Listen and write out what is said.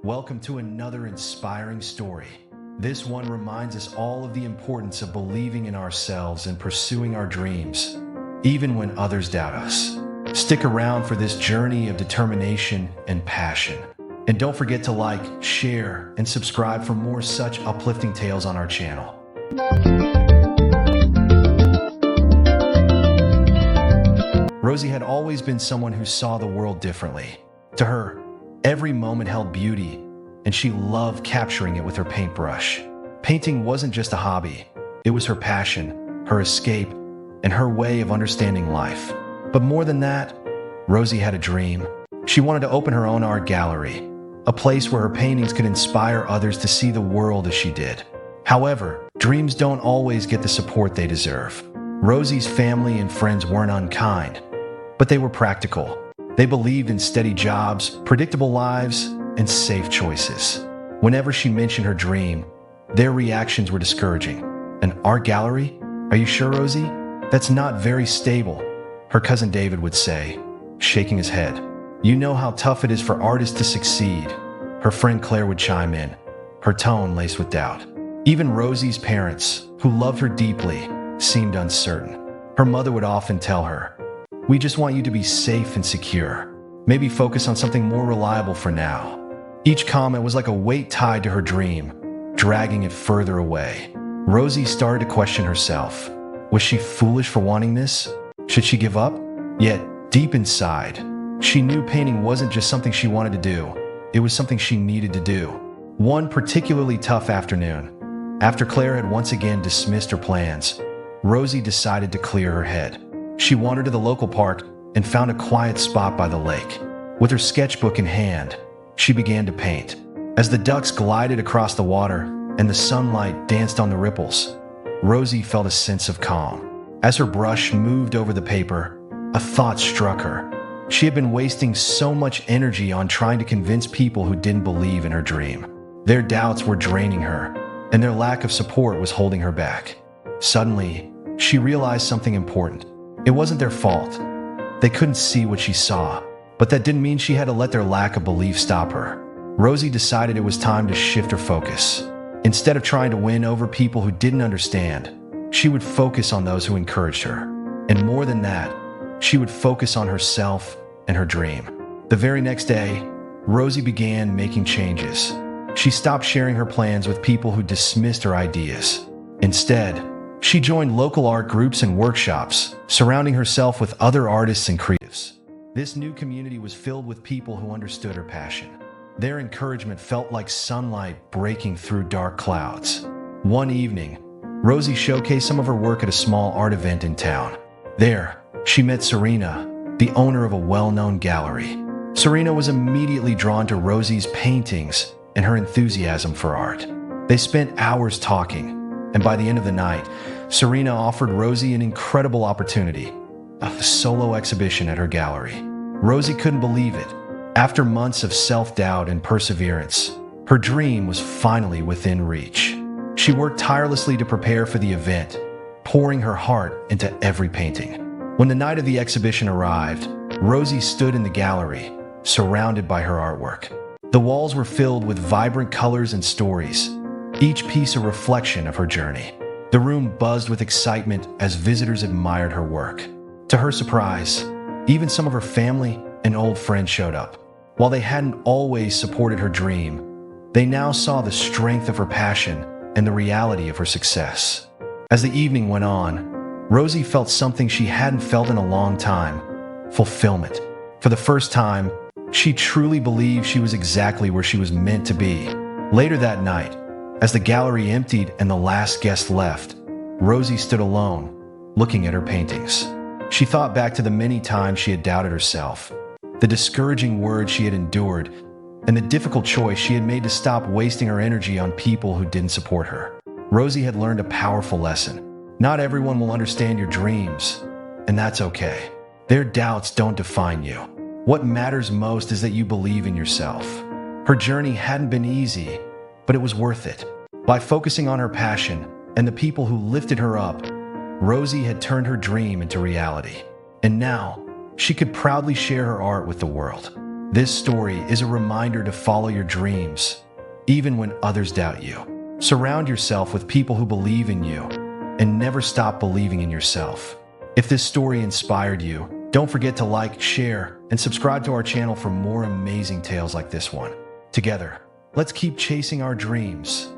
Welcome to another inspiring story. This one reminds us all of the importance of believing in ourselves and pursuing our dreams, even when others doubt us. Stick around for this journey of determination and passion. And don't forget to like, share, and subscribe for more such uplifting tales on our channel. Rosie had always been someone who saw the world differently. To her, every moment held beauty, and she loved capturing it with her paintbrush. Painting wasn't just a hobby, it was her passion, her escape, and her way of understanding life. But more than that, Rosie had a dream. She wanted to open her own art gallery, a place where her paintings could inspire others to see the world as she did. However, dreams don't always get the support they deserve. Rosie's family and friends weren't unkind, but they were practical. They believed in steady jobs, predictable lives, and safe choices. Whenever she mentioned her dream, their reactions were discouraging. An art gallery? Are you sure, Rosie? That's not very stable, her cousin David would say, shaking his head. You know how tough it is for artists to succeed, her friend Claire would chime in, her tone laced with doubt. Even Rosie's parents, who loved her deeply, seemed uncertain. Her mother would often tell her, "We just want you to be safe and secure. Maybe focus on something more reliable for now." Each comment was like a weight tied to her dream, dragging it further away. Rosie started to question herself. Was she foolish for wanting this? Should she give up? Yet, deep inside, she knew painting wasn't just something she wanted to do. It was something she needed to do. One particularly tough afternoon, after Claire had once again dismissed her plans, Rosie decided to clear her head. She wandered to the local park and found a quiet spot by the lake. With her sketchbook in hand, she began to paint. As the ducks glided across the water and the sunlight danced on the ripples, Rosie felt a sense of calm. As her brush moved over the paper, a thought struck her. She had been wasting so much energy on trying to convince people who didn't believe in her dream. Their doubts were draining her, and their lack of support was holding her back. Suddenly, she realized something important. It wasn't their fault. They couldn't see what she saw, but that didn't mean she had to let their lack of belief stop her. Rosie decided it was time to shift her focus. Instead of trying to win over people who didn't understand, she would focus on those who encouraged her. And more than that, she would focus on herself and her dream. The very next day, Rosie began making changes. She stopped sharing her plans with people who dismissed her ideas. Instead, she joined local art groups and workshops, surrounding herself with other artists and creatives. This new community was filled with people who understood her passion. Their encouragement felt like sunlight breaking through dark clouds. One evening, Rosie showcased some of her work at a small art event in town. There, she met Serena, the owner of a well-known gallery. Serena was immediately drawn to Rosie's paintings and her enthusiasm for art. They spent hours talking, and by the end of the night, Serena offered Rosie an incredible opportunity, a solo exhibition at her gallery. Rosie couldn't believe it. After months of self-doubt and perseverance, her dream was finally within reach. She worked tirelessly to prepare for the event, pouring her heart into every painting. When the night of the exhibition arrived, Rosie stood in the gallery, surrounded by her artwork. The walls were filled with vibrant colors and stories, each piece a reflection of her journey. The room buzzed with excitement as visitors admired her work. To her surprise, even some of her family and old friends showed up. While they hadn't always supported her dream, they now saw the strength of her passion and the reality of her success. As the evening went on, Rosie felt something she hadn't felt in a long time: fulfillment. For the first time, she truly believed she was exactly where she was meant to be. Later that night, as the gallery emptied and the last guest left, Rosie stood alone, looking at her paintings. She thought back to the many times she had doubted herself, the discouraging words she had endured, and the difficult choice she had made to stop wasting her energy on people who didn't support her. Rosie had learned a powerful lesson. Not everyone will understand your dreams, and that's okay. Their doubts don't define you. What matters most is that you believe in yourself. Her journey hadn't been easy, but it was worth it. By focusing on her passion and the people who lifted her up, Rosie had turned her dream into reality. And now, she could proudly share her art with the world. This story is a reminder to follow your dreams, even when others doubt you. Surround yourself with people who believe in you, and never stop believing in yourself. If this story inspired you, don't forget to like, share, and subscribe to our channel for more amazing tales like this one. Together, let's keep chasing our dreams.